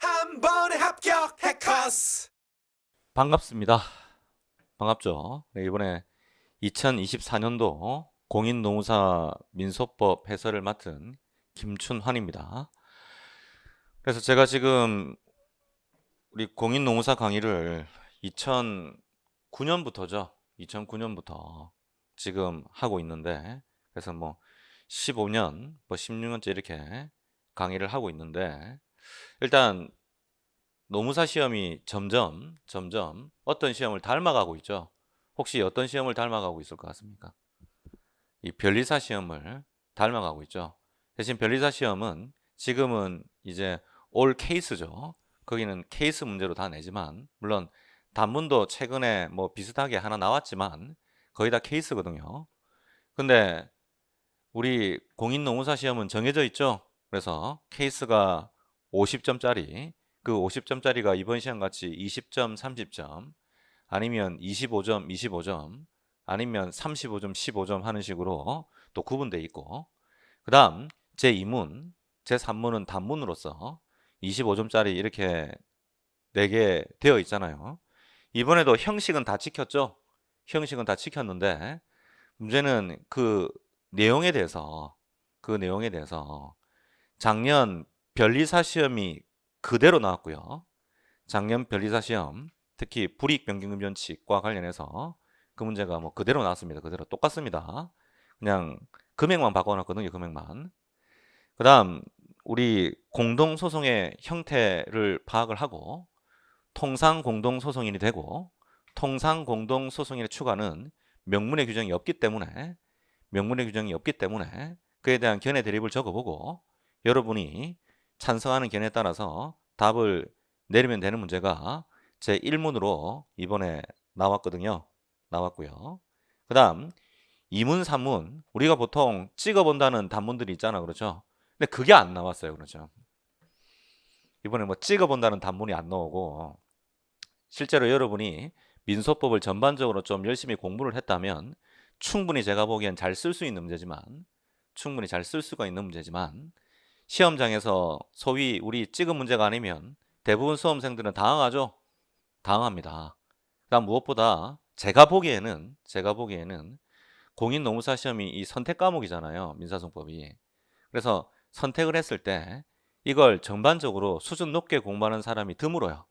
한 번에 합격 해커스. 반갑습니다. 반갑죠? 네, 이번에 2024년도 공인노무사 민소법 해설을 맡은 김춘환입니다. 그래서 제가 지금 우리 공인노무사 강의를 2009년부터죠. 2009년부터 지금 하고 있는데, 그래서 뭐 15년, 뭐 16년째 이렇게 강의를 하고 있는데, 일단 노무사 시험이 점점 어떤 시험을 닮아가고 있죠. 혹시 어떤 시험을 닮아가고 있을 것 같습니까? 이 변리사 시험을 닮아가고 있죠. 대신 변리사 시험은 지금은 이제 올 케이스죠. 거기는 케이스 문제로 다 내지만, 물론 단문도 최근에 뭐 비슷하게 하나 나왔지만 거의 다 케이스거든요. 근데 우리 공인노무사 시험은 정해져 있죠. 그래서 케이스가 50점짜리, 그 50점짜리가 이번 시험 같이 20점, 30점, 아니면 25점, 25점, 아니면 35점, 15점 하는 식으로 또 구분돼 있고, 그 다음 제2문, 제3문은 단문으로서 25점짜리 이렇게 4개 되어 있잖아요. 이번에도 형식은 다 지켰죠. 형식은 다 지켰는데 문제는 그 내용에 대해서 작년 변리사 시험이 그대로 나왔고요. 작년 변리사 시험, 특히 불이익변경금전칙과 관련해서 그 문제가 뭐 그대로 나왔습니다. 그대로 똑같습니다. 그냥 금액만 바꿔놨거든요. 금액만. 그 다음 우리 공동소송의 형태를 파악을 하고 통상공동소송인이 되고, 통상공동소송인의 추가는 명문의 규정이 없기 때문에 그에 대한 견해 대립을 적어보고 여러분이 찬성하는 견해에 따라서 답을 내리면 되는 문제가 제1문으로 이번에 나왔거든요. 나왔고요. 그 다음 2문, 3문, 우리가 보통 찍어본다는 단문들이 있잖아. 그렇죠? 근데 그게 안 나왔어요. 그렇죠? 이번에 뭐 찍어본다는 단문이 안 나오고, 실제로 여러분이 민소법을 전반적으로 좀 열심히 공부를 했다면 충분히 제가 보기엔 잘 쓸 수 있는 문제지만, 충분히 잘 쓸 수가 있는 문제지만, 시험장에서 소위 우리 찍은 문제가 아니면 대부분 수험생들은 당황하죠. 당황합니다. 그다음 무엇보다 제가 보기에는 공인노무사 시험이 이 선택 과목이잖아요. 민사소송법이. 그래서 선택을 했을 때 이걸 전반적으로 수준 높게 공부하는 사람이 드물어요.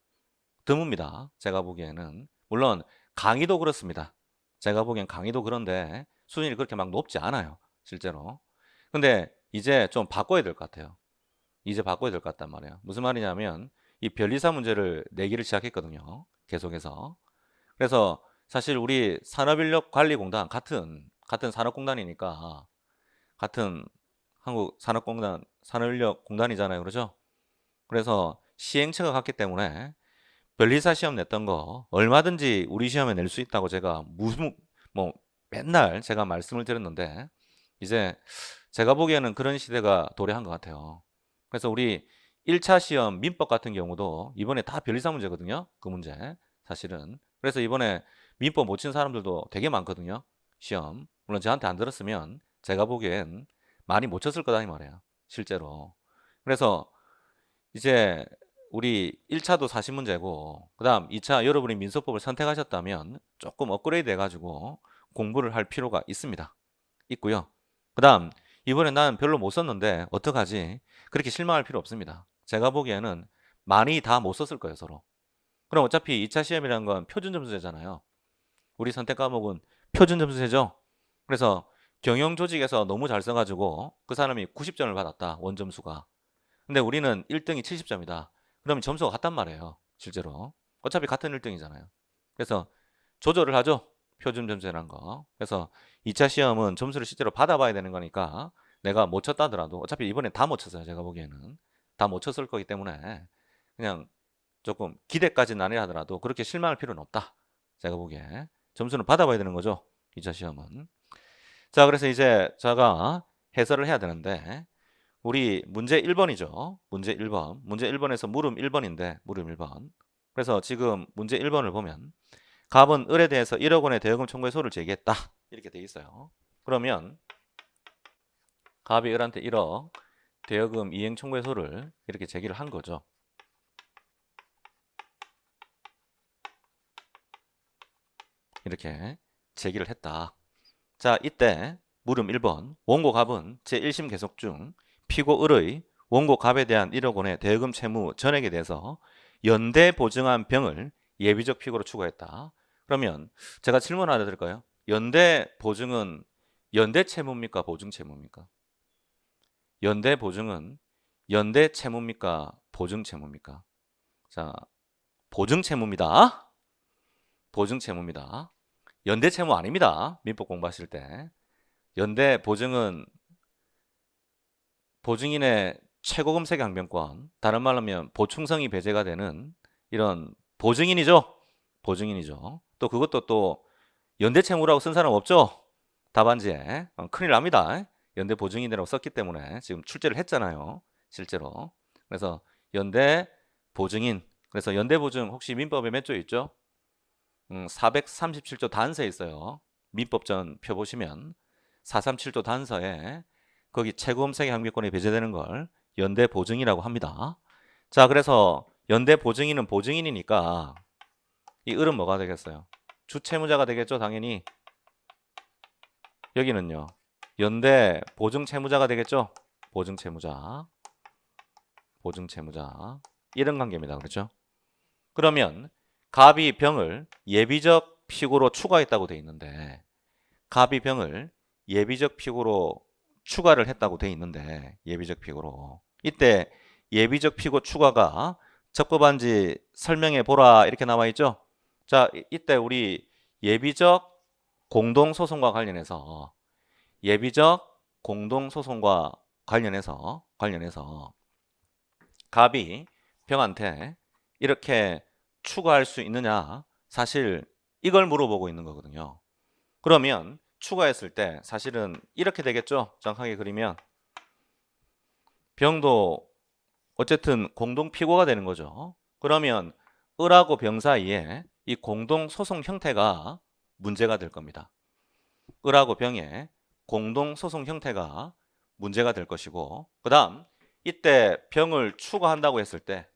드뭅니다. 제가 보기에는. 물론 강의도 그렇습니다. 제가 보기엔 강의도 그런데 수준이 그렇게 막 높지 않아요. 실제로. 근데 이제 좀 바꿔야 될 것 같아요. 이제 바꿔야 될 것 같단 말이에요. 무슨 말이냐면 이 변리사 문제를 내기를 시작했거든요. 계속해서. 그래서 사실 우리 산업인력관리공단 같은 산업공단이니까, 같은 한국 산업인력공단이잖아요. 그렇죠? 그래서 시행처가 같기 때문에 변리사 시험 냈던 거 얼마든지 우리 시험에 낼 수 있다고 제가 무슨 뭐 맨날 제가 말씀을 드렸는데, 이제 제가 보기에는 그런 시대가 도래한 것 같아요. 그래서 우리 1차 시험 민법 같은 경우도 이번에 다 변리사 문제거든요. 그 문제 사실은. 그래서 이번에 민법 못 친 사람들도 되게 많거든요. 시험. 물론 저한테 안 들었으면 제가 보기엔 많이 못 쳤을 거다 이 말이에요. 실제로. 그래서 이제 우리 1차도 사실 문제고, 그 다음 2차 여러분이 민소법을 선택하셨다면 조금 업그레이드 해가지고 공부를 할 필요가 있습니다. 있고요. 그 다음 이번에 나는 별로 못 썼는데 어떡하지? 그렇게 실망할 필요 없습니다. 제가 보기에는 많이 다 못 썼을 거예요, 서로. 그럼 어차피 2차 시험이라는 건 표준 점수제잖아요. 우리 선택 과목은 표준 점수제죠. 그래서 경영 조직에서 너무 잘 써가지고 그 사람이 90점을 받았다, 원점수가. 근데 우리는 1등이 70점이다. 그러면 점수가 같단 말이에요. 실제로. 어차피 같은 1등이잖아요. 그래서 조절을 하죠. 표준 점수라는 거. 그래서 2차 시험은 점수를 실제로 받아봐야 되는 거니까 내가 못 쳤다더라도, 어차피 이번엔 다 못 쳤어요. 제가 보기에는. 다 못 쳤을 거기 때문에 그냥 조금 기대까지는 아니라 하더라도 그렇게 실망할 필요는 없다. 제가 보기에. 점수는 받아봐야 되는 거죠. 2차 시험은. 자, 그래서 이제 제가 해설을 해야 되는데, 우리 문제 1번이죠. 문제 1번. 문제 1번에서 물음 1번인데, 물음 1번. 그래서 지금 문제 1번을 보면 갑은 을에 대해서 1억 원의 대여금 청구의 소를 제기했다. 이렇게 돼 있어요. 그러면 갑이 을한테 1억 대여금 이행 청구의 소를 이렇게 제기를 한 거죠. 이렇게 제기를 했다. 자, 이때 물음 1번 원고 갑은 제1심 계속 중 피고 을의 원고 갑에 대한 1억 원의 대여금 채무 전액에 대해서 연대 보증한 병을 예비적 피고로 추가했다. 그러면 제가 질문 하나 드릴까요? 연대 보증은 연대 채무입니까? 보증 채무입니까? 연대 보증은 연대 채무입니까? 보증 채무입니까? 자, 보증 채무입니다. 보증 채무입니다. 연대 채무 아닙니다. 민법 공부하실 때. 연대 보증은 보증인의 최고금액 항변권, 다른 말로 하면 보충성이 배제가 되는 이런 보증인이죠. 보증인이죠. 또 그것도 또 연대 채무라고 쓴 사람 없죠. 답안지에. 큰일 납니다. 연대 보증인이라고 썼기 때문에 지금 출제를 했잖아요. 실제로. 그래서 연대 보증인. 그래서 연대 보증 혹시 민법에 몇 조 있죠? 437조 단서에 있어요. 민법전 펴보시면 437조 단서에 거기 최고금액 항변권이 배제되는 걸 연대 보증이라고 합니다. 자, 그래서 연대 보증인은 보증인이니까 이 을은 뭐가 되겠어요? 주채무자가 되겠죠, 당연히. 여기는요, 연대 보증 채무자가 되겠죠? 보증 채무자. 보증 채무자. 이런 관계입니다. 그렇죠? 그러면 갑이 병을 예비적 피고로 추가했다고 돼 있는데 갑이 병을 예비적 피고로 추가를 했다고 돼 있는데 예비적 피고로 이때 예비적 피고 추가가 적법한지 설명해 보라 이렇게 나와 있죠. 자, 이때 우리 예비적 공동소송과 관련해서 예비적 공동소송과 관련해서 갑이 병한테 이렇게 추가할 수 있느냐 사실 이걸 물어보고 있는 거거든요. 그러면 추가했을 때 사실은 이렇게 되겠죠. 정확하게 그리면 병도 어쨌든 공동 피고가 되는 거죠. 그러면 을하고 병 사이에 이 공동 소송 형태가 문제가 될 겁니다. 을하고 병의 공동 소송 형태가 문제가 될 것이고 그다음 이때 병을 추가한다고 했을 때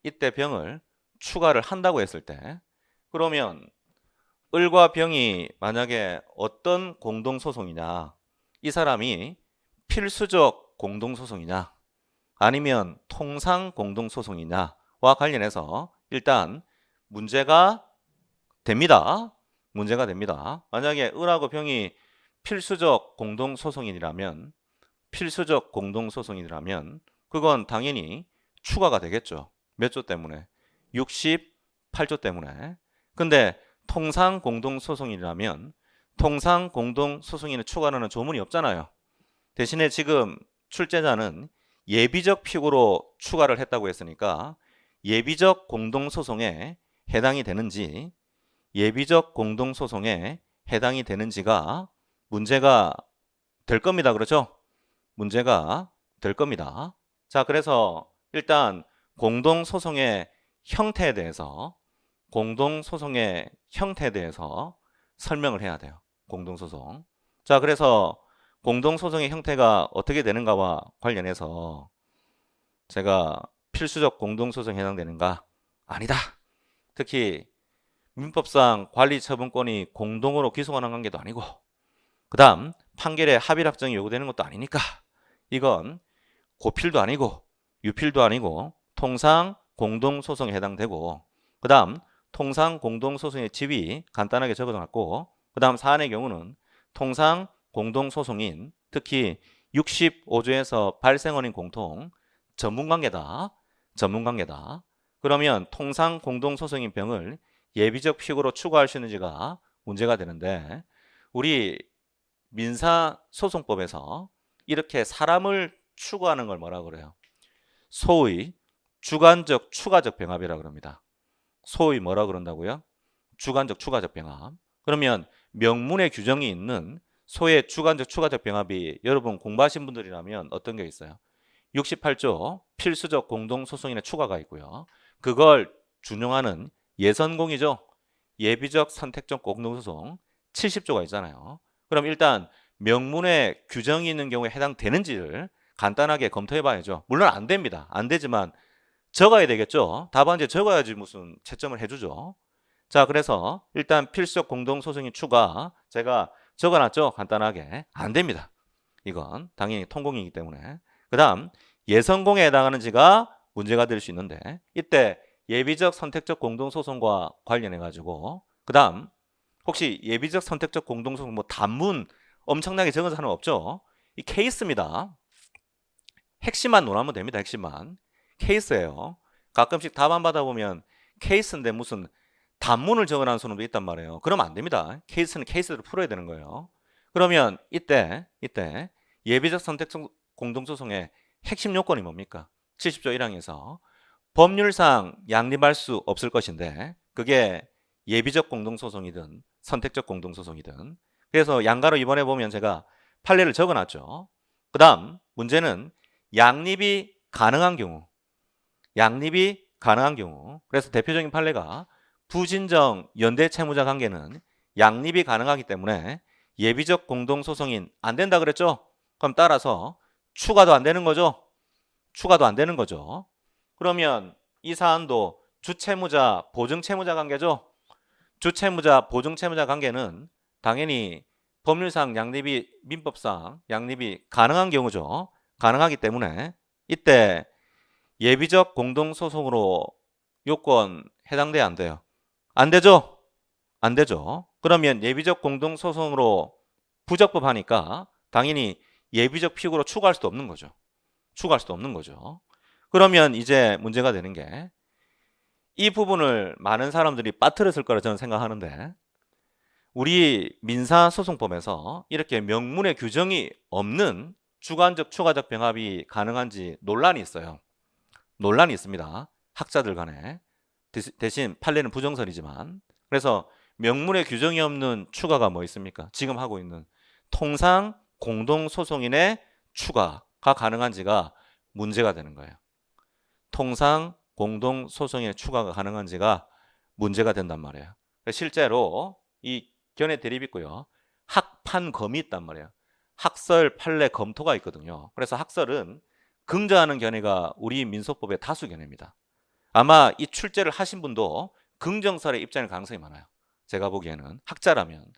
이때 병을 추가를 한다고 했을 때 그러면 을과 병이 만약에 어떤 공동소송이냐 이 사람이 필수적 공동소송이냐 아니면 통상 공동소송이냐와 관련해서 일단 문제가 됩니다. 문제가 됩니다. 만약에 을하고 병이 필수적 공동소송이라면 그건 당연히 추가가 되겠죠. 몇 조 때문에? 68조 때문에. 근데 통상 공동소송이라면 통상 공동소송인의 추가라는 조문이 없잖아요. 대신에 지금 출제자는 예비적 피고로 추가를 했다고 했으니까 예비적 공동소송에 해당이 되는지 예비적 공동소송에 해당이 되는지가 문제가 될 겁니다. 그렇죠? 문제가 될 겁니다. 자, 그래서 일단 공동소송의 형태에 대해서 설명을 해야 돼요. 공동소송. 자, 그래서 공동소송의 형태가 어떻게 되는가와 관련해서 제가 필수적 공동소송에 해당되는가? 아니다. 특히 민법상 관리처분권이 공동으로 기소하는 관계도 아니고 그 다음 판결에 합의 확정이 요구되는 것도 아니니까 이건 고필도 아니고 유필도 아니고 통상 공동소송에 해당되고 그 다음 통상 공동소송의 지위 간단하게 적어놨고 그 다음 사안의 경우는 통상 공동소송인 특히 65조에서 발생원인 공통 전문관계다. 그러면 통상 공동소송인 병을 예비적 피고로 추가할 수 있는지가 문제가 되는데 우리 민사소송법에서 이렇게 사람을 추구하는 걸 뭐라 그래요? 소위 주관적 추가적 병합이라고 그럽니다. 소위 뭐라 그런다고요? 주관적 추가적 병합. 그러면 명문의 규정이 있는 소의 주관적 추가적 병합이 여러분 공부하신 분들이라면 어떤 게 있어요? 68조 필수적 공동소송인의 추가가 있고요. 그걸 준용하는 예선공이죠. 예비적 선택적 공동소송 70조가 있잖아요. 그럼 일단 명문의 규정이 있는 경우에 해당되는지를 간단하게 검토해 봐야죠. 물론 안 됩니다. 안 되지만 적어야 되겠죠. 답안지에 적어야지 무슨 채점을 해주죠. 자, 그래서 일단 필수적 공동소송인 추가 제가 적어놨죠. 간단하게. 안 됩니다. 이건 당연히 통공이기 때문에. 그 다음 예성공에 해당하는지가 문제가 될 수 있는데 이때 예비적 선택적 공동소송과 관련해 가지고 그 다음 혹시 예비적 선택적 공동소송 뭐 단문 엄청나게 적은 사람 없죠? 이 케이스입니다. 핵심만 논하면 됩니다. 핵심만. 케이스예요. 가끔씩 답안 받아보면 케이스인데 무슨 단문을 적어놓은 손님도 있단 말이에요. 그러면 안 됩니다. 케이스는 케이스대로 풀어야 되는 거예요. 그러면 이때 예비적 선택적 공동소송의 핵심 요건이 뭡니까? 70조 1항에서 법률상 양립할 수 없을 것인데 그게 예비적 공동소송이든 선택적 공동소송이든 그래서 양가로 이번에 보면 제가 판례를 적어놨죠. 그 다음 문제는 양립이 가능한 경우 그래서 대표적인 판례가 부진정 연대 채무자 관계는 양립이 가능하기 때문에 예비적 공동소송인 안 된다 그랬죠? 그럼 따라서 추가도 안 되는 거죠? 그러면 이 사안도 주채무자 보증채무자 관계죠? 주채무자 보증채무자 관계는 당연히 법률상 양립이 민법상 양립이 가능한 경우죠. 가능하기 때문에 이때 예비적 공동소송으로 요건 해당돼 안 돼요? 안 되죠? 안 되죠. 그러면 예비적 공동소송으로 부적법 하니까 당연히 예비적 피고로 추가할 수도 없는 거죠. 그러면 이제 문제가 되는 게 이 부분을 많은 사람들이 빠뜨렸을 거라 저는 생각하는데 우리 민사소송법에서 이렇게 명문의 규정이 없는 주관적 추가적 병합이 가능한지 논란이 있어요. 논란이 있습니다. 학자들 간에. 대신 판례는 부정설이지만 그래서 명문의 규정이 없는 추가가 뭐 있습니까? 지금 하고 있는 통상 공동소송인의 추가가 가능한지가 문제가 되는 거예요. 통상 공동소송인의 추가가 가능한지가 문제가 된단 말이에요. 실제로 이 견해 대립이 있고요. 학판검이 있단 말이에요. 학설 판례 검토가 있거든요. 그래서 학설은 긍정하는 견해가 우리 민소법의 다수 견해입니다. 아마 이 출제를 하신 분도 긍정설의 입장일 가능성이 많아요. 제가 보기에는 학자라면.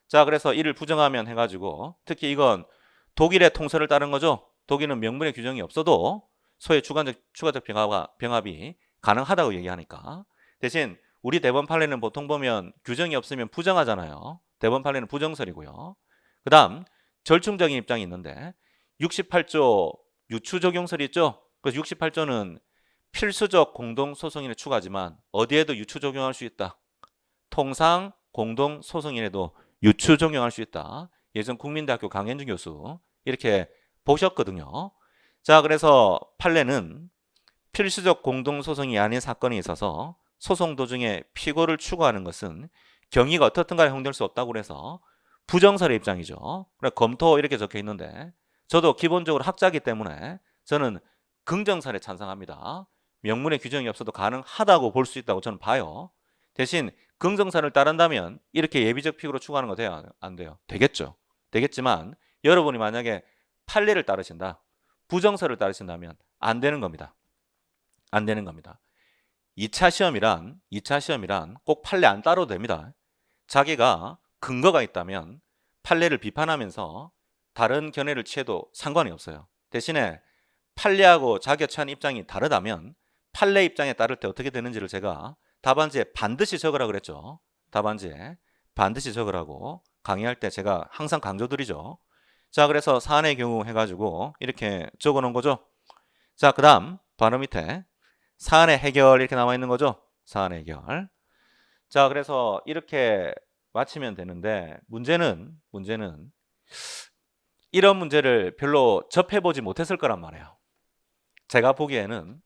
자, 그래서 이를 부정하면 해가지고 특히 이건 독일의 통설을 따른 거죠. 독일은 명문의 규정이 없어도 소의 추가적 병합이 가능하다고 얘기하니까 대신 우리 대법원 판례는 보통 보면 규정이 없으면 부정하잖아요. 대법원 판례는 부정설이고요. 그 다음 절충적인 입장이 있는데 68조 유추적용설이 있죠. 그래서 68조는 필수적 공동소송인의 추가지만 어디에도 유추적용할 수 있다. 통상 공동소송인에도 유추적용할 수 있다. 예전 국민대학교 강현준 교수 이렇게 보셨거든요. 자, 그래서 판례는 필수적 공동소송이 아닌 사건이 있어서 소송 도중에 피고를 추구하는 것은 경위가 어떻든 간에 허용될 수 없다고 그래서 부정설의 입장이죠. 그래 검토 이렇게 적혀 있는데 저도 기본적으로 학자이기 때문에 저는 긍정설에 찬성합니다. 명문의 규정이 없어도 가능하다고 볼 수 있다고 저는 봐요. 대신 긍정설을 따른다면 이렇게 예비적 피고로 추구하는 거 돼요? 안 돼요? 되겠죠. 되겠지만 여러분이 만약에 판례를 따르신다. 부정설을 따르신다면 안 되는 겁니다. 2차 시험이란 꼭 판례 안 따라도 됩니다. 자기가 근거가 있다면 판례를 비판하면서 다른 견해를 취해도 상관이 없어요. 대신에 판례하고 자기가 취한 입장이 다르다면 판례 입장에 따를 때 어떻게 되는지를 제가 답안지에 반드시 적으라 그랬죠. 답안지에 반드시 적으라고 강의할 때 제가 항상 강조드리죠. 자, 그래서 사안의 경우 해가지고 이렇게 적어놓은 거죠. 자, 그 다음 바로 밑에 사안의 해결 이렇게 나와 있는 거죠. 사안의 해결. 자, 그래서 이렇게 마치면 되는데 문제는 이런 문제를 별로 접해보지 못했을 거란 말이에요. 제가 보기에는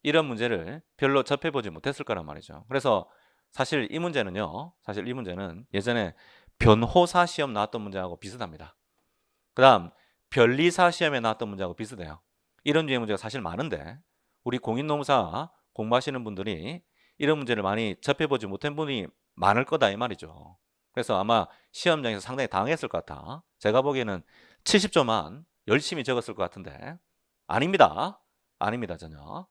이런 문제를 별로 접해보지 못했을 거란 말이죠. 그래서 사실 이 문제는 예전에 변호사 시험 나왔던 문제하고 비슷합니다. 그 다음 변리사 시험에 나왔던 문제하고 비슷해요. 이런 류의 문제가 사실 많은데 우리 공인노무사 공부하시는 분들이 이런 문제를 많이 접해보지 못한 분이 많을 거다 이 말이죠. 그래서 아마 시험장에서 상당히 당했을 것 같아. 제가 보기에는 70조만 열심히 적었을 것 같은데 아닙니다 전혀.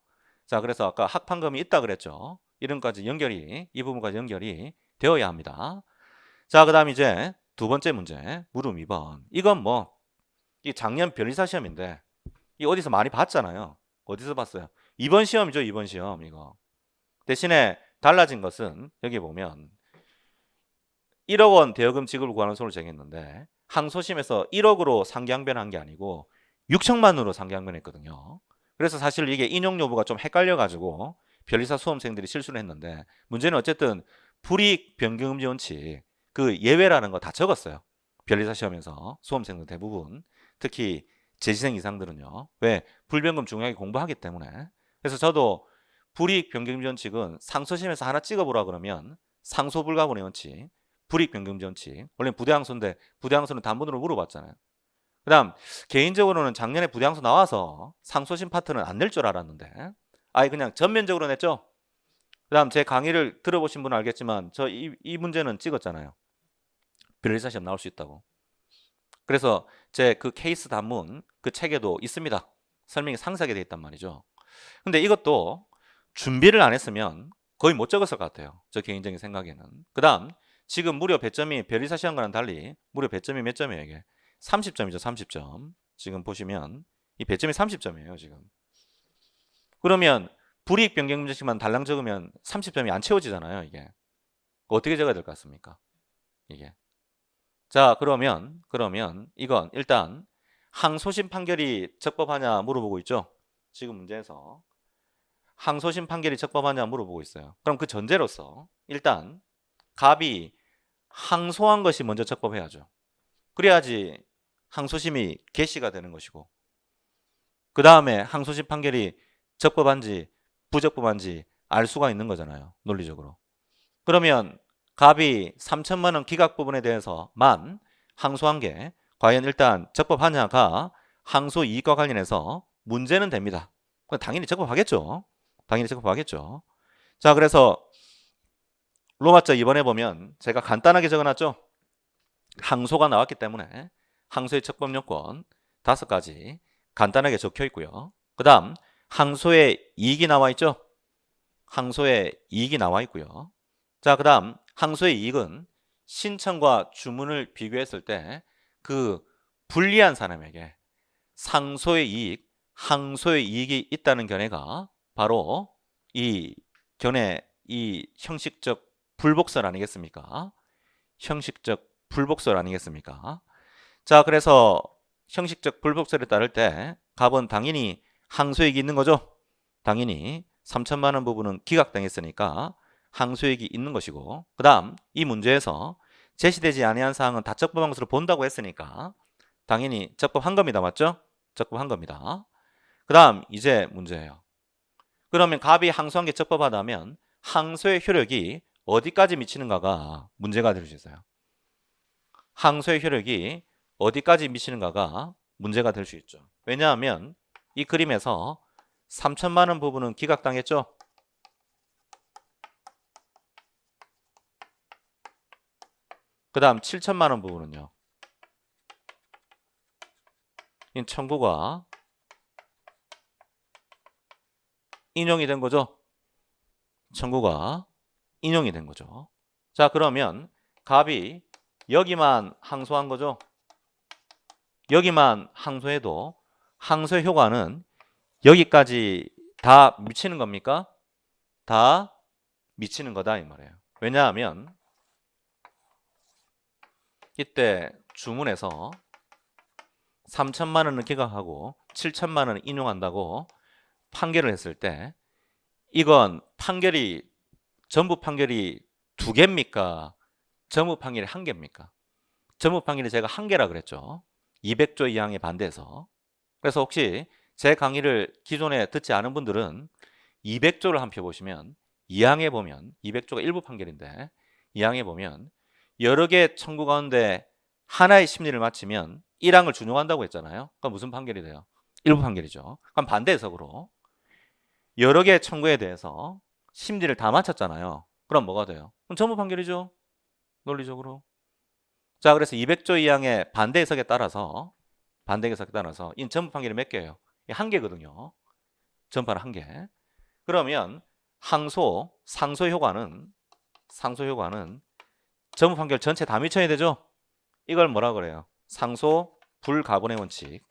자, 그래서 아까 학판검이 있다 그랬죠. 이름까지 연결이, 이 부분까지 연결이 되어야 합니다. 자, 그 다음 이제 두 번째 문제, 물음 2번. 이건 뭐, 이 작년 변리사 시험인데, 이 어디서 많이 봤잖아요. 어디서 봤어요? 이번 시험이죠, 이번 시험, 이거. 대신에 달라진 것은, 여기 보면, 1억 원 대여금 지급을 구하는 소를 정했는데, 항소심에서 1억으로 상기항변한 게 아니고, 6천만 원으로 상기항변했거든요. 그래서 사실 이게 인용 여부가 좀 헷갈려가지고, 변리사 수험생들이 실수를 했는데, 문제는 어쨌든, 불이익 변경금지 원칙, 그 예외라는 거 다 적었어요. 변리사 시험에서 수험생들 대부분, 특히 재시생 이상들은요. 왜? 불변금 중요하게 공부하기 때문에. 그래서 저도 불이익 변경금지 원칙은 상소심에서 하나 찍어보라 그러면 상소 불가분의 원칙, 불이익 변경금지 원칙. 원래 부대항소인데 부대항소는 단문으로 물어봤잖아요. 그다음 개인적으로는 작년에 부대항소 나와서 상소심 파트는 안 낼 줄 알았는데 아예 그냥 전면적으로 냈죠. 그다음 제 강의를 들어보신 분은 알겠지만 저 이 문제는 찍었잖아요. 변리사 시험 나올 수 있다고. 그래서 제 그 케이스 단문 그 책에도 있습니다. 설명이 상세하게 돼 있단 말이죠. 근데 이것도 준비를 안 했으면 거의 못 적었을 것 같아요. 저 개인적인 생각에는. 그 다음 지금 무려 배점이 변리사 시험과는 달리 무려 배점이 몇 점이에요 이게? 30점이죠. 30점. 지금 보시면 이 배점이 30점이에요 지금. 그러면 불이익 변경문제씩만 달랑 적으면 30점이 안 채워지잖아요 이게. 어떻게 적어야 될 것 같습니까? 이게. 자, 그러면 이건 일단 항소심 판결이 적법하냐 물어보고 있죠. 지금 문제에서 항소심 판결이 적법하냐 물어보고 있어요. 그럼 그 전제로서 일단 갑이 항소한 것이 먼저 적법해야죠. 그래야지 항소심이 개시가 되는 것이고 그 다음에 항소심 판결이 적법한지 부적법한지 알 수가 있는 거잖아요. 논리적으로. 그러면 갑이 3천만 원 기각 부분에 대해서만 항소한 게 과연 일단 적법하냐가 항소 이익과 관련해서 문제는 됩니다. 당연히 적법하겠죠. 당연히 적법하겠죠. 자, 그래서 로마자 2번에 보면 제가 간단하게 적어놨죠. 항소가 나왔기 때문에 항소의 적법 요건 5가지 간단하게 적혀 있고요. 그 다음 항소의 이익이 나와 있죠. 항소의 이익이 나와 있고요. 자, 그 다음 항소의 이익은 신청과 주문을 비교했을 때 그 불리한 사람에게 상소의 이익, 항소의 이익이 있다는 견해가 바로 이 견해, 이 형식적 불복설 아니겠습니까? 형식적 불복설 아니겠습니까? 자, 그래서 형식적 불복설에 따를 때 갑은 당연히 항소이익이 있는 거죠. 당연히 3천만 원 부분은 기각당했으니까 항소이익이 있는 것이고 그 다음 이 문제에서 제시되지 아니한 사항은 다 적법한 것으로 본다고 했으니까 당연히 적법한 겁니다. 맞죠? 적법한 겁니다. 그 다음 이제 문제예요. 그러면 갑이 항소한 게 적법하다면 항소의 효력이 어디까지 미치는가가 문제가 될 수 있어요. 항소의 효력이 어디까지 미치는가가 문제가 될 수 있죠. 왜냐하면 이 그림에서 3천만 원 부분은 기각당했죠. 그 다음 7천만 원 부분은요. 이 청구가 인용이 된 거죠. 청구가 인용이 된 거죠. 자, 그러면 갑이 여기만 항소한 거죠. 여기만 항소해도 항소의 효과는 여기까지 다 미치는 겁니까? 다 미치는 거다 이 말이에요. 왜냐하면 이때 주문에서 3천만 원을 기각하고 7천만 원을 인용한다고 판결을 했을 때 이건 판결이 전부 판결이 2개입니까? 전부 판결이 1개입니까? 전부 판결이 제가 1개라 그랬죠. 200조 이항에 반대해서. 그래서 혹시 제 강의를 기존에 듣지 않은 분들은 200조를 한 표 보시면 2항에 보면 200조가 일부 판결인데 2항에 보면 여러 개 청구 가운데 하나의 심리를 마치면 1항을 준용한다고 했잖아요. 그럼 무슨 판결이 돼요? 일부 판결이죠. 그럼 반대 해석으로 여러 개 청구에 대해서 심리를 다 마쳤잖아요. 그럼 뭐가 돼요? 그럼 전부 판결이죠. 논리적으로. 자, 그래서 200조 이항의 반대 해석에 따라서 이 전부 판결이 몇 개예요? 1개거든요. 전파는 1개. 그러면 상소 효과는 전부 판결 전체 다 미쳐야 되죠. 이걸 뭐라 그래요? 상소 불가분의 원칙.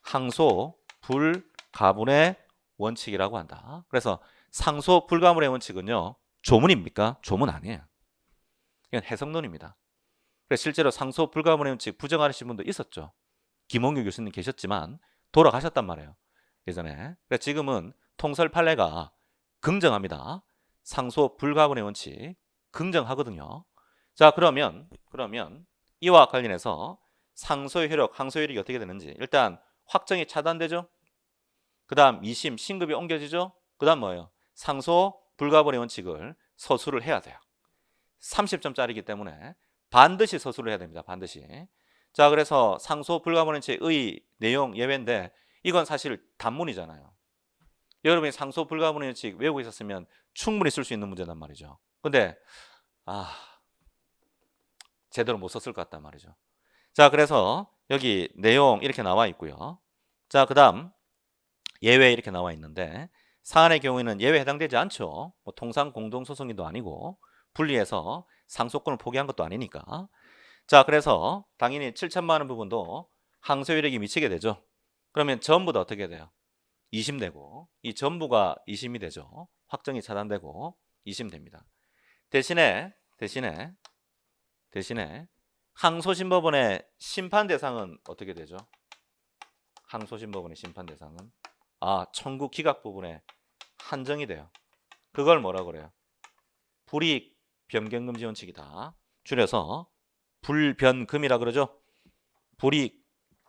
항소 불가분의 원칙이라고 한다. 그래서 상소 불가분의 원칙은요. 조문입니까? 조문 아니에요. 이건 해석론입니다. 그래서 실제로 상소 불가분의 원칙 부정하시는 분도 있었죠. 김홍규 교수님 계셨지만 돌아가셨단 말이에요. 예전에. 그래서 지금은 통설 판례가 긍정합니다. 상소 불가분의 원칙 긍정하거든요. 자, 그러면 이와 관련해서 상소의 효력, 항소의 효력이 어떻게 되는지 일단 확정이 차단되죠. 그 다음 2심 신급이 옮겨지죠. 그 다음 뭐예요? 상소 불가분의 원칙을 서술을 해야 돼요. 30점짜리이기 때문에 반드시 서술을 해야 됩니다. 반드시. 자, 그래서 상소 불가분의 원칙의 내용 예외인데 이건 사실 단문이잖아요. 여러분이 상소 불가분의 원칙 외우고 있었으면 충분히 쓸 수 있는 문제단 말이죠. 근데 제대로 못 썼을 것 같단 말이죠. 자, 그래서 여기 내용 이렇게 나와 있고요. 자, 그 다음 예외 이렇게 나와 있는데 사안의 경우에는 예외 해당되지 않죠. 뭐 통상 공동소송인도 아니고 분리해서 상소권을 포기한 것도 아니니까. 자, 그래서 당연히 7천만 원 부분도 항소효력이 미치게 되죠. 그러면 전부 다 어떻게 돼요? 2심 되고 이 전부가 2심이 되죠. 확정이 차단되고 2심 됩니다. 대신에 항소심법원의 심판 대상은 어떻게 되죠? 항소심법원의 심판 대상은 청구 기각 부분에 한정이 돼요. 그걸 뭐라 그래요? 불이익 변경금지 원칙이다. 줄여서 불변금이라 그러죠. 불이익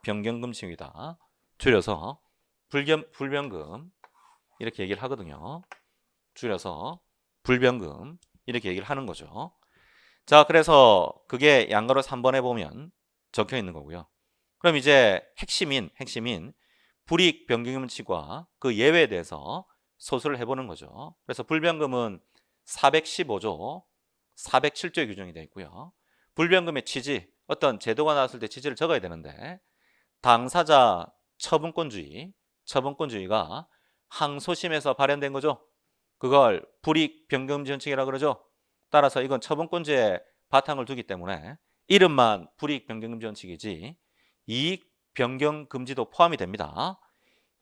변경금칙이다. 줄여서 불변금 이렇게 얘기를 하거든요. 줄여서 불변금 이렇게 얘기를 하는 거죠. 자, 그래서 그게 양가로 3번에 보면 적혀 있는 거고요. 그럼 이제 핵심인 불이익 변경금칙과 그 예외에 대해서 소수를 해보는 거죠. 그래서 불변금은 415조, 407조의 규정이 되어 있고요. 불변금의 취지, 어떤 제도가 나왔을 때 취지를 적어야 되는데 당사자 처분권주의가 항소심에서 발현된 거죠. 그걸 불이익 변경금지 원칙이라고 그러죠. 따라서 이건 처분권주의에 바탕을 두기 때문에 이름만 불이익 변경금지 원칙이지 이익 변경 금지도 포함이 됩니다.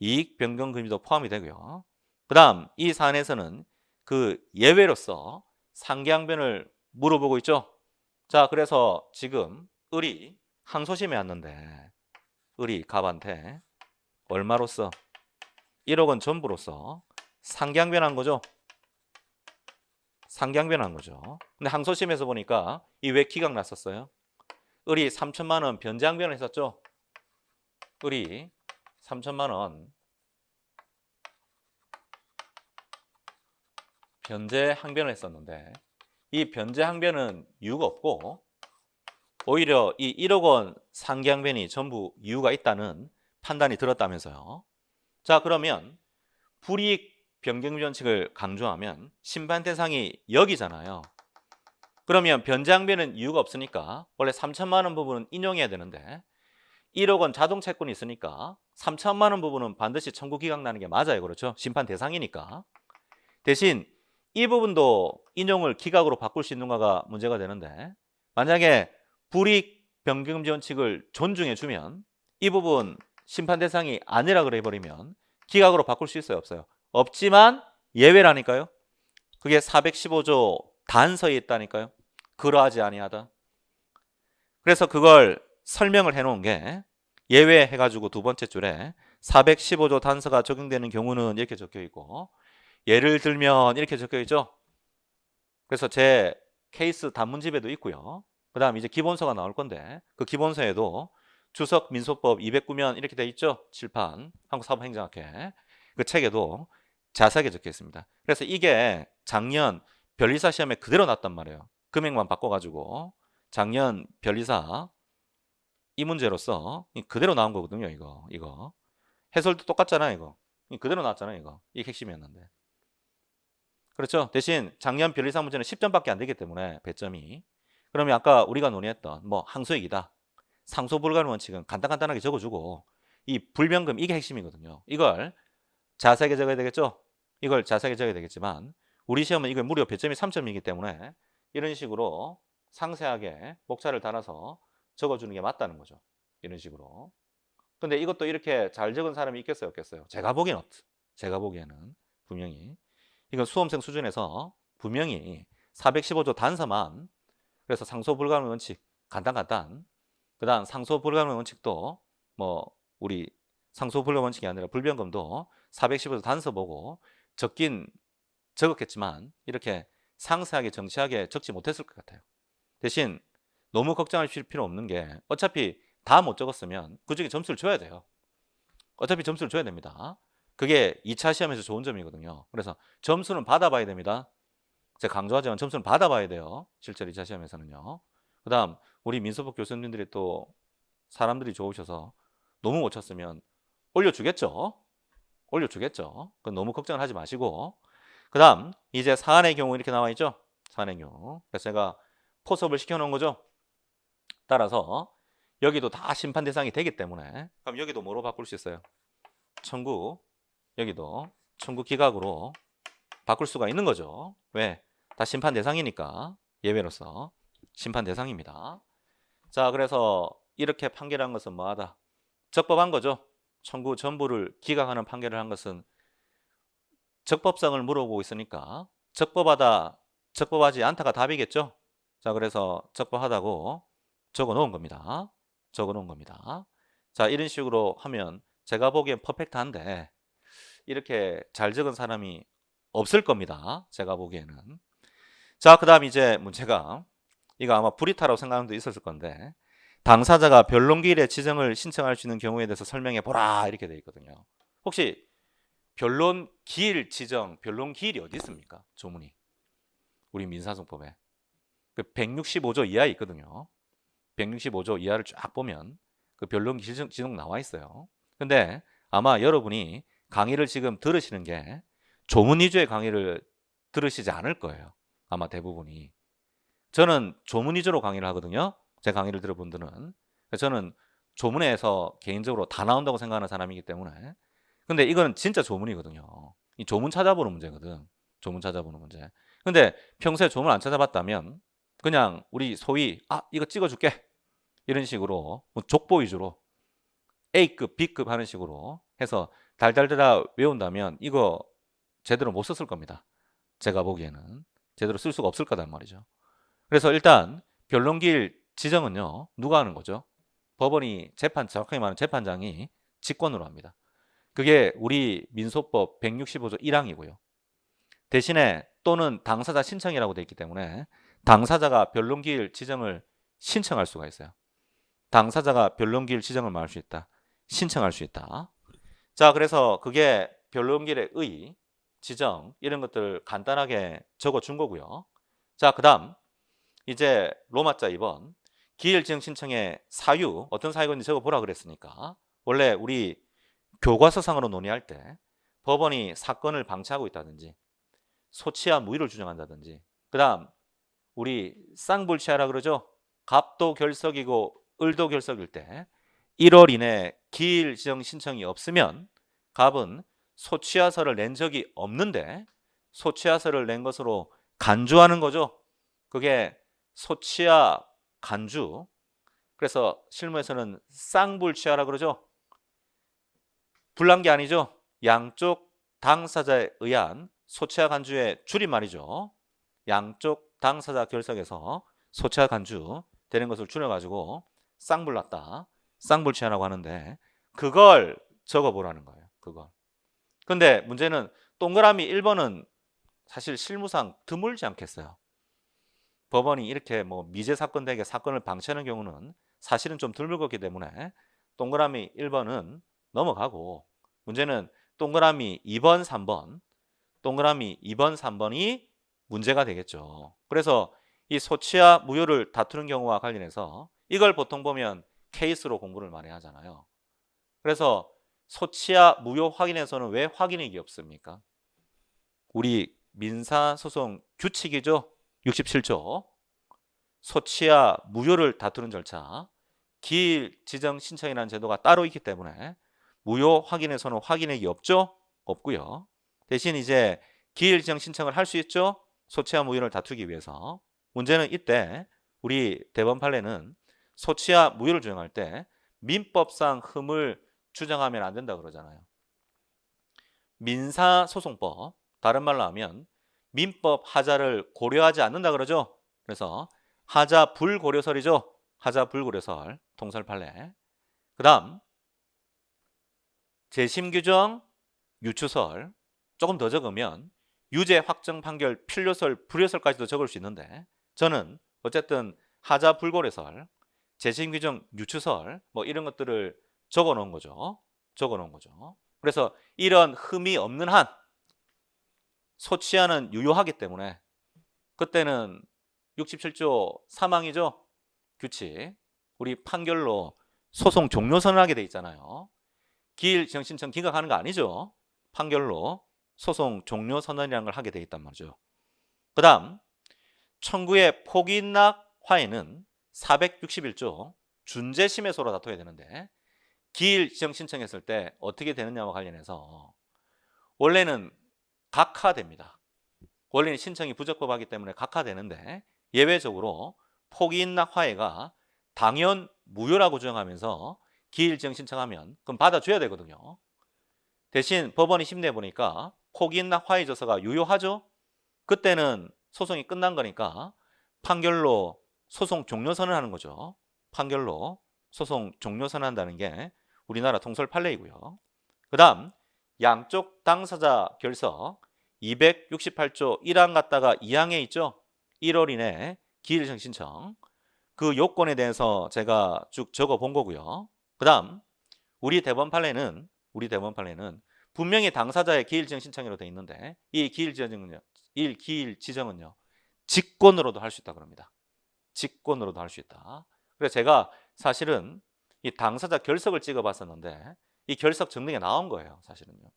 이익 변경 금지도 포함이 되고요. 그 다음 이 사안에서는 그 예외로서 상기항변을 물어보고 있죠. 자, 그래서 지금 을이 항소심에 왔는데 을이 갑한테 얼마로서 1억 원 전부로서 상기항변한 거죠. 상기항변한 거죠. 근데 항소심에서 보니까 이 왜 기각 났었어요? 을이 3천만 원 변제항변을 했었죠. 을이 3천만 원 변제항변을 했었는데 이 변제항변은 이유가 없고 오히려 이 1억 원 상기항변이 전부 이유가 있다는 판단이 들었다면서요. 자, 그러면 불이익 변경금지 원칙을 강조하면 심판 대상이 여기잖아요. 그러면 변제항변은 이유가 없으니까 원래 3천만 원 부분은 인용해야 되는데 1억 원 자동 채권이 있으니까 3천만 원 부분은 반드시 청구 기각 나는 게 맞아요. 그렇죠? 심판 대상이니까. 대신 이 부분도 인용을 기각으로 바꿀 수 있는가가 문제가 되는데 만약에 불이익 변경금지 원칙을 존중해 주면 이 부분 심판 대상이 아니라 그래 버리면 기각으로 바꿀 수 있어요? 없어요? 없지만 예외라니까요. 그게 415조 단서에 있다니까요. 그러하지 아니하다. 그래서 그걸 설명을 해놓은 게 예외 해가지고 두 번째 줄에 415조 단서가 적용되는 경우는 이렇게 적혀 있고 예를 들면 이렇게 적혀 있죠. 그래서 제 케이스 단문집에도 있고요. 그 다음 이제 기본서가 나올 건데 그 기본서에도 주석 민소법 209면 이렇게 돼 있죠. 칠판 한국사법행정학회 그 책에도 자세하게 적혀 있습니다. 그래서 이게 작년 변리사 시험에 그대로 났단 말이에요. 금액만 바꿔가지고 작년 변리사 이 문제로서 그대로 나온 거거든요. 이거 해설도 똑같잖아요. 이거 그대로 나왔잖아요. 이게 핵심이었는데 그렇죠. 대신 작년 변리사 문제는 10점밖에 안 되기 때문에 배점이 그러면 아까 우리가 논의했던 뭐 항소액이다 상소 불가능 원칙은 간단하게 적어주고 이 불변금 이게 핵심이거든요. 이걸 자세하게 적어야 되겠죠. 이걸 자세하게 적어야 되겠지만 우리 시험은 이거 무려 배점이 3점이기 때문에 이런 식으로 상세하게 목차를 달아서 적어주는 게 맞다는 거죠. 이런 식으로. 근데 이것도 이렇게 잘 적은 사람이 있겠어요, 없겠어요? 제가 보기에는 분명히 이건 수험생 수준에서 분명히 415조 단서만, 그래서 상소 불가능 원칙 간단. 그다음 상소 불가능 원칙도 뭐 우리 상소 불가능 원칙이 아니라 불변검도 415조 단서 보고 적었겠지만 이렇게 상세하게 정치하게 적지 못했을 것 같아요. 대신 너무 걱정하실 필요 없는 게 어차피 다 못 적었으면 그중에 점수를 줘야 돼요. 어차피 점수를 줘야 됩니다. 그게 2차 시험에서 좋은 점이거든요. 그래서 점수는 받아봐야 됩니다. 제가 강조하지만 점수는 받아봐야 돼요. 실제로 2차 시험에서는요. 그 다음 우리 민소법 교수님들이 또 사람들이 좋으셔서 너무 못 쳤으면 올려주겠죠. 그건 너무 걱정을 하지 마시고, 그 다음 이제 사안의 경우 이렇게 나와 있죠. 사안의 경우. 그래서 제가 포섭을 시켜놓은 거죠. 따라서 여기도 다 심판 대상이 되기 때문에 그럼 여기도 뭐로 바꿀 수 있어요? 여기도 청구 기각으로 바꿀 수가 있는 거죠. 왜? 다 심판 대상이니까. 예외로서 심판 대상입니다. 자, 그래서 이렇게 판결한 것은 뭐하다? 적법한 거죠. 청구 전부를 기각하는 판결을 한 것은 적법성을 물어보고 있으니까 적법하다, 적법하지 않다가 답이겠죠. 자, 그래서 적법하다고 적어 놓은 겁니다. 자, 이런 식으로 하면 제가 보기엔 퍼펙트한데 이렇게 잘 적은 사람이 없을 겁니다. 제가 보기에는. 자, 그 다음 이제 문제가, 이거 아마 불이타라고 생각하는 분도 있었을 건데, 당사자가 변론기일의 지정을 신청할 수 있는 경우에 대해서 설명해 보라 이렇게 돼 있거든요. 혹시 변론기일 지정, 변론기일이 어디 있습니까? 조문이 우리 민사소송법에 그 165조 이하에 있거든요. 165조 이하를 쫙 보면 그 변론기일 지정 나와 있어요. 근데 아마 여러분이 강의를 지금 들으시는 게 조문 위주의 강의를 들으시지 않을 거예요. 아마 대부분이. 저는 조문 위주로 강의를 하거든요. 제 강의를 들어본 분들은. 저는 조문에서 개인적으로 다 나온다고 생각하는 사람이기 때문에. 근데 이건 진짜 조문이거든요. 이 조문 찾아보는 문제거든. 조문 찾아보는 문제. 근데 평소에 조문 안 찾아봤다면 그냥 우리 소위 이거 찍어줄게 이런 식으로 뭐 족보 위주로 A급, B급 하는 식으로 해서 달달달달 외운다면 이거 제대로 못 썼을 겁니다. 제가 보기에는 제대로 쓸 수가 없을 거란 말이죠. 그래서 일단 변론기일 지정은요, 누가 하는 거죠? 법원이 정확하게 말하면 재판장이 직권으로 합니다. 그게 우리 민소법 165조 1항이고요. 대신에 또는 당사자 신청이라고 되어 있기 때문에 당사자가 변론기일 지정을 신청할 수가 있어요. 당사자가 변론기일 지정을 말할 수 있다. 신청할 수 있다. 자, 그래서 그게 변론기일의 의, 지정 이런 것들 간단하게 적어준 거고요. 자, 그 다음 이제 로마자 2번 기일 지정 신청의 사유, 어떤 사유가 있는지 적어보라 그랬으니까 원래 우리 교과서상으로 논의할 때 법원이 사건을 방치하고 있다든지 소치와 무의를 주장한다든지, 그 다음 우리 쌍불치하라 그러죠. 갑도 결석이고 을도 결석일 때 1월 이내 기일 지정 신청이 없으면 갑은 소취하서를 낸 적이 없는데 소취하서를 낸 것으로 간주하는 거죠. 그게 소취하 간주. 그래서 실무에서는 쌍불취하라 그러죠. 불난 게 아니죠. 양쪽 당사자에 의한 소취하 간주의 줄임말이죠. 양쪽 당사자 결석에서 소취하 간주 되는 것을 줄여가지고 쌍불났다, 쌍불취하라고 하는데 그걸 적어보라는 거예요. 그걸. 근데 문제는 동그라미 1번은 사실 실무상 드물지 않겠어요. 법원이 이렇게 뭐 미제 사건 되게 사건을 방치하는 경우는 사실은 좀 드물었기 때문에 동그라미 1번은 넘어가고, 문제는 동그라미 2번, 3번, 동그라미 2번, 3번이 문제가 되겠죠. 그래서 이 소치와 무효를 다투는 경우와 관련해서 이걸 보통 보면 케이스로 공부를 많이 하잖아요. 그래서 소치와 무효 확인에서는 왜 확인액이 없습니까? 우리 민사소송 규칙이죠. 67조. 소치와 무효를 다투는 절차, 기일 지정 신청이라는 제도가 따로 있기 때문에 무효 확인에서는 확인액이 없죠? 없고요. 대신 이제 기일 지정 신청을 할 수 있죠. 소치와 무효를 다투기 위해서. 문제는 이때 우리 대법원 판례는 소치와 무효를 주장할 때 민법상 흠을 주장하면 안 된다 그러잖아요. 민사소송법, 다른 말로 하면 민법 하자를 고려하지 않는다 그러죠. 그래서 하자 불고려설이죠. 하자 불고려설, 통설 판례. 그 다음 재심 규정, 유추설, 조금 더 적으면 유죄 확정 판결, 필요설, 불효설까지도 적을 수 있는데 저는 어쨌든 하자 불고려설, 재심 규정, 유추설 뭐 이런 것들을 적어 놓은 거죠. 적어 놓은 거죠. 그래서 이런 흠이 없는 한 소치하는 유효하기 때문에 그때는 67조 사망이죠. 규칙. 우리 판결로 소송 종료 선언하게 돼 있잖아요. 기일 지정 신청 기각하는 거 아니죠. 판결로 소송 종료 선언이라는 걸 하게 돼 있단 말이죠. 그 다음 청구의 포기인락 화해는 461조 준재심에서로 다퉈야 되는데 기일 지정 신청했을 때 어떻게 되느냐와 관련해서 원래는 각하됩니다. 원래는 신청이 부적법하기 때문에 각하되는데 예외적으로 포기인락 화해가 당연 무효라고 주장하면서 기일 지정 신청하면 그럼 받아줘야 되거든요. 대신 법원이 심리해 보니까 포기인락 화해 조서가 유효하죠. 그때는 소송이 끝난 거니까 판결로 소송 종료 선언하는 거죠. 판결로 소송 종료 선언한다는 게 우리나라 통설 판례이고요. 그 다음 양쪽 당사자 결석 268조 1항 갔다가 2항에 있죠. 1월 이내 기일 지정 신청. 그 요건에 대해서 제가 쭉 적어 본 거고요. 그 다음 우리 대법원 판례는 분명히 당사자의 기일 지정 신청으로 되어 있는데 이 기일 지정은요 직권으로도 할 수 있다 그럽니다. 직권으로도 할 수 있다. 그래서 제가 사실은 이 당사자 결석을 찍어 봤었는데 이 결석 정리가 나온 거예요. 사실은요.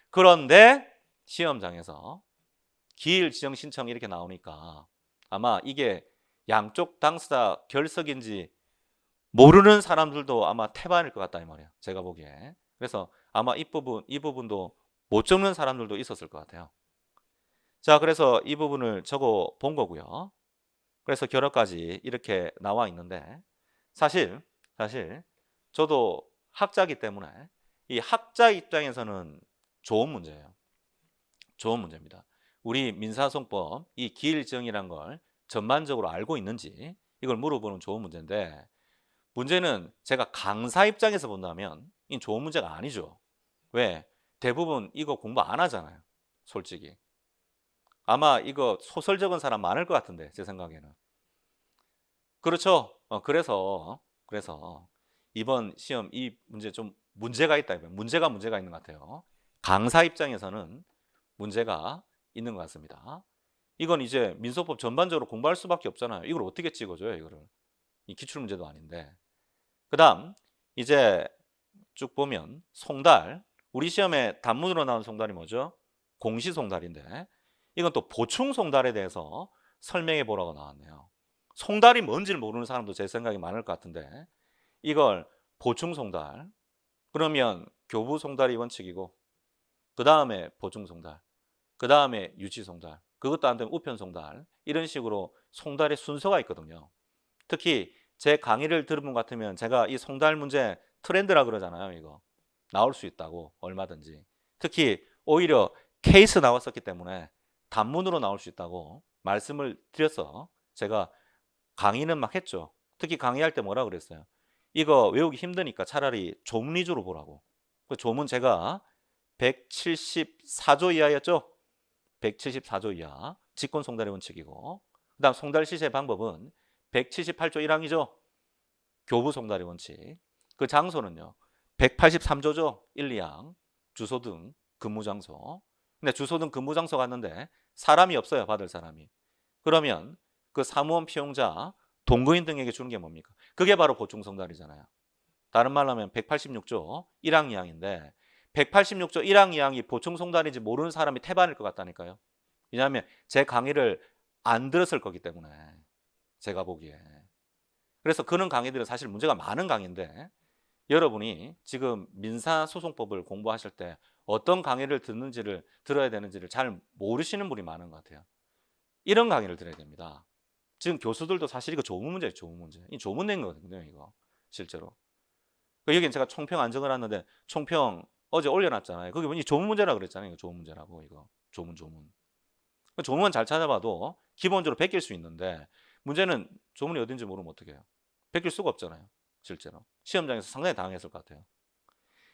그런데 시험장에서 기일 지정 신청 이렇게 나오니까 아마 이게 양쪽 당사자 결석인지 모르는 사람들도 아마 태반일 것 같다 이 말이에요. 제가 보기에. 그래서 아마 이 부분도 못 적는 사람들도 있었을 것 같아요. 자, 그래서 이 부분을 적어 본 거고요. 그래서 결과까지 이렇게 나와 있는데 사실 저도 학자이기 때문에 이 학자 입장에서는 좋은 문제예요. 좋은 문제입니다. 우리 민사소송법 이 기일지정이란 걸 전반적으로 알고 있는지 이걸 물어보는 좋은 문제인데 문제는 제가 강사 입장에서 본다면 이 좋은 문제가 아니죠. 왜? 대부분 이거 공부 안 하잖아요. 솔직히. 아마 이거 소설 적은 사람 많을 것 같은데 제 생각에는. 그렇죠. 그래서 이번 시험 이 문제 좀 문제가 있다. 문제가 있는 것 같아요. 강사 입장에서는 문제가 있는 것 같습니다. 이건 이제 민소법 전반적으로 공부할 수밖에 없잖아요. 이걸 어떻게 찍어줘요, 이거를. 이 기출문제도 아닌데. 그 다음 이제 쭉 보면 송달. 우리 시험에 단문으로 나온 송달이 뭐죠? 공시송달인데 이건 또 보충송달에 대해서 설명해 보라고 나왔네요. 송달이 뭔지를 모르는 사람도 제 생각에 많을 것 같은데 이걸 보충송달. 그러면 교부송달이 원칙이고 그 다음에 보충송달. 그 다음에 유치송달. 그것도 안 되면 우편송달. 이런 식으로 송달의 순서가 있거든요. 특히 제 강의를 들은 분 같으면 제가 이 송달 문제 트렌드라 그러잖아요. 이거 나올 수 있다고 얼마든지. 특히 오히려 케이스 나왔었기 때문에 단문으로 나올 수 있다고 말씀을 드려서 제가 강의는 막 했죠. 특히 강의할 때 뭐라 그랬어요? 이거 외우기 힘드니까 차라리 조문 위주로 보라고. 그 조문 제가 174조 이하였죠. 174조 이하 직권송달의 원칙이고 그 다음 송달 실시의 방법은 178조 1항이죠. 교부송달의 원칙. 그 장소는요. 183조죠. 1, 2항. 주소 등 근무장소. 근데 주소 등 근무장소 갔는데 사람이 없어요. 받을 사람이. 그러면 그 사무원 피용자, 동거인 등에게 주는 게 뭡니까? 그게 바로 보충송달이잖아요. 다른 말로 하면 186조 1항 2항인데 186조 1항 2항이 보충송달인지 모르는 사람이 태반일 것 같다니까요. 왜냐하면 제 강의를 안 들었을 거기 때문에 제가 보기에. 그래서 그런 강의들은 사실 문제가 많은 강의인데 여러분이 지금 민사소송법을 공부하실 때 어떤 강의를 들어야 되는지를 잘 모르시는 분이 많은 것 같아요. 이런 강의를 들어야 됩니다. 지금 교수들도 사실 이거 조문 문제예요, 조문 문제. 이 조문 낸 거거든요, 이거. 실제로. 여기는 제가 총평 안 적어놨는데, 총평 어제 올려놨잖아요. 그게 뭐니 조문 문제라 그랬잖아요. 이거 조문 문제라고, 이거. 조문. 조문만 잘 찾아봐도 기본적으로 베낄 수 있는데, 문제는 조문이 어딘지 모르면 어떻게 해요? 베낄 수가 없잖아요. 실제로. 시험장에서 상당히 당황했을 것 같아요.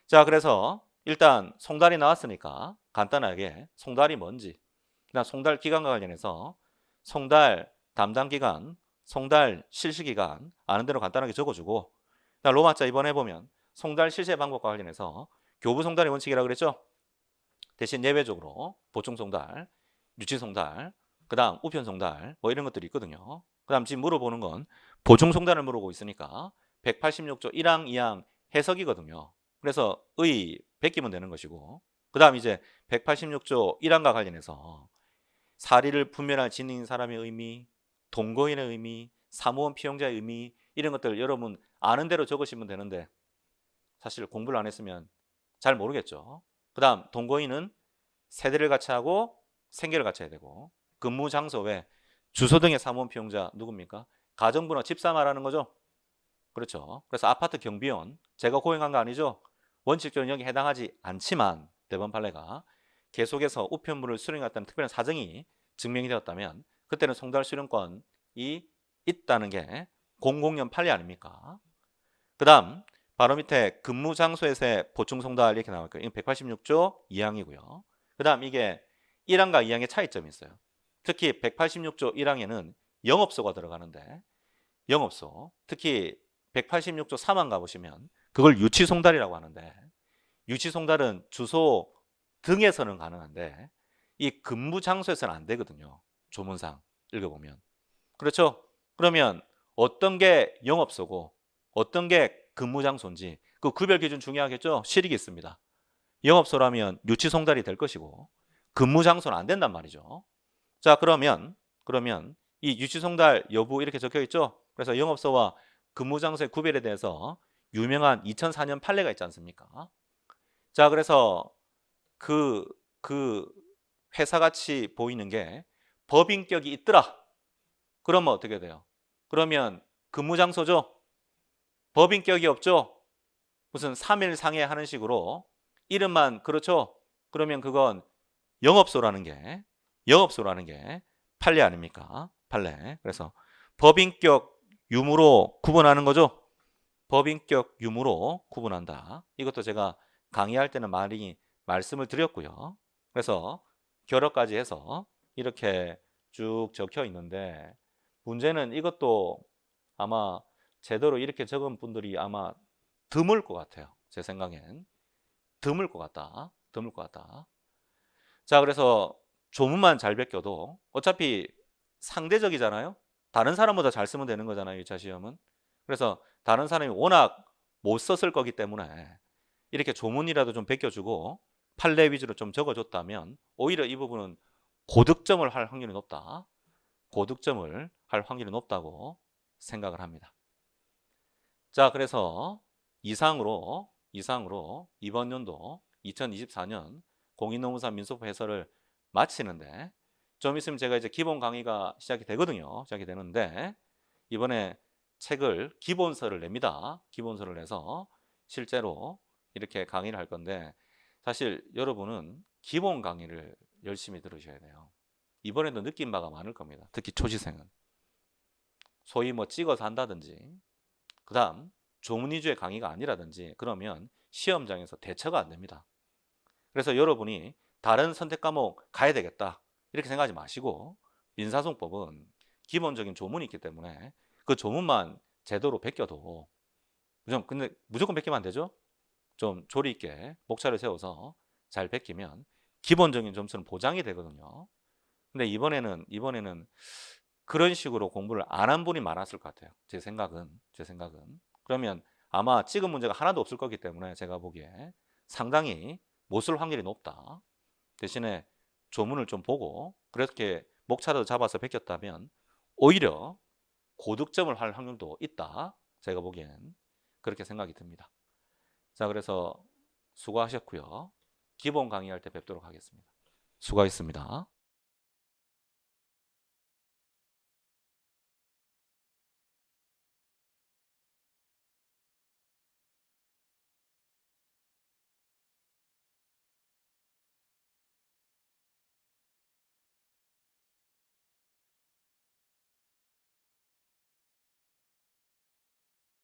자, 그래서 일단 송달이 나왔으니까 간단하게 송달이 뭔지, 그다음 송달 기간과 관련해서 송달 담당 기간, 송달 실시 기간 아는 대로 간단하게 적어주고, 그다음 로마자 이번에 보면 송달 실시 방법과 관련해서 교부 송달의 원칙이라고 그랬죠. 대신 예외적으로 보충 송달, 유치 송달, 그다음 우편 송달 뭐 이런 것들이 있거든요. 그다음 지금 물어보는 건 보충 송달을 물어보고 있으니까 186조 1항 2항 해석이거든요. 그래서 의 베끼면 되는 것이고, 그다음 이제 186조 1항과 관련해서 사리를 분별할 지능인 사람의 의미, 동거인의 의미, 사무원 피용자의 의미 이런 것들 여러분 아는 대로 적으시면 되는데 사실 공부를 안 했으면 잘 모르겠죠. 그다음 동거인은 세대를 같이 하고 생계를 같이 해야 되고, 근무 장소 외 주소 등의 사무원 피용자 누굽니까? 가정부나 집사 말하는 거죠. 그렇죠. 그래서 아파트 경비원 제가 고용한 거 아니죠. 원칙적으로 여기 해당하지 않지만 대법원 판례가 계속해서 우편물을 수령했다는 특별한 사정이 증명이 되었다면 그때는 송달 수령권이 있다는 게 00년 판례 아닙니까? 그 다음 바로 밑에 근무 장소에서의 보충 송달 이렇게 나올 거예요. 이건 186조 2항이고요. 그 다음 이게 1항과 2항의 차이점이 있어요. 특히 186조 1항에는 영업소가 들어가는데, 영업소 특히 186조 3항 가보시면 그걸 유치송달이라고 하는데, 유치송달은 주소 등에서는 가능한데 이 근무 장소에서는 안 되거든요. 조문상 읽어보면. 그렇죠? 그러면 어떤 게 영업소고 어떤 게 근무 장소인지 그 구별 기준 중요하겠죠? 실익이 있습니다. 영업소라면 유치송달이 될 것이고 근무 장소는 안 된단 말이죠. 자, 그러면 이 유치송달 여부 이렇게 적혀 있죠? 그래서 영업소와 근무 장소의 구별에 대해서 유명한 2004년 판례가 있지 않습니까? 자, 그래서 그 회사같이 보이는 게 법인격이 있더라. 그러면 어떻게 돼요? 그러면 근무 장소죠? 법인격이 없죠? 무슨 3일 상해 하는 식으로 이름만 그렇죠? 그러면 그건 영업소라는 게 판례 아닙니까? 판례. 그래서 법인격 유무로 구분하는 거죠? 법인격 유무로 구분한다. 이것도 제가 강의할 때는 많이 말씀을 드렸고요. 그래서 결어까지 해서 이렇게 쭉 적혀 있는데, 문제는 이것도 아마 제대로 이렇게 적은 분들이 아마 드물 것 같아요. 제 생각엔 드물 것 같다. 자, 그래서 조문만 잘 베껴도 어차피 상대적이잖아요. 다른 사람보다 잘 쓰면 되는 거잖아요, 2차 시험은. 그래서 다른 사람이 워낙 못 썼을 거기 때문에 이렇게 조문이라도 좀 베껴주고 판례 위주로 좀 적어줬다면 오히려 이 부분은 고득점을 할 확률이 높다. 고득점을 할 확률이 높다고 생각을 합니다. 자, 그래서 이상으로 이번 연도 2024년 공인노무사 민소법 해설을 마치는데, 좀 있으면 제가 이제 기본 강의가 시작이 되는데 이번에 책을 기본서를 냅니다. 기본서를 내서 실제로 이렇게 강의를 할 건데, 사실 여러분은 기본 강의를 열심히 들으셔야 돼요. 이번에도 느낀 바가 많을 겁니다. 특히 초시생은 소위 뭐 찍어서 한다든지, 그 다음 조문 위주의 강의가 아니라든지 그러면 시험장에서 대처가 안 됩니다. 그래서 여러분이 다른 선택 과목 가야 되겠다 이렇게 생각하지 마시고, 민사소송법은 기본적인 조문이 있기 때문에 그 조문만 제대로 베껴도, 근데 무조건 베끼면 안 되죠. 좀 조리 있게 목차를 세워서 잘 베끼면 기본적인 점수는 보장이 되거든요. 근데 이번에는 그런 식으로 공부를 안 한 분이 많았을 것 같아요. 제 생각은. 그러면 아마 찍은 문제가 하나도 없을 거기 때문에 제가 보기에 상당히 못 쓸 확률이 높다. 대신에 조문을 좀 보고 그렇게 목차도 잡아서 베꼈다면 오히려 고득점을 할 확률도 있다. 제가 보기엔 그렇게 생각이 듭니다. 자, 그래서 수고하셨고요. 기본 강의할 때 뵙도록 하겠습니다. 수고하셨습니다.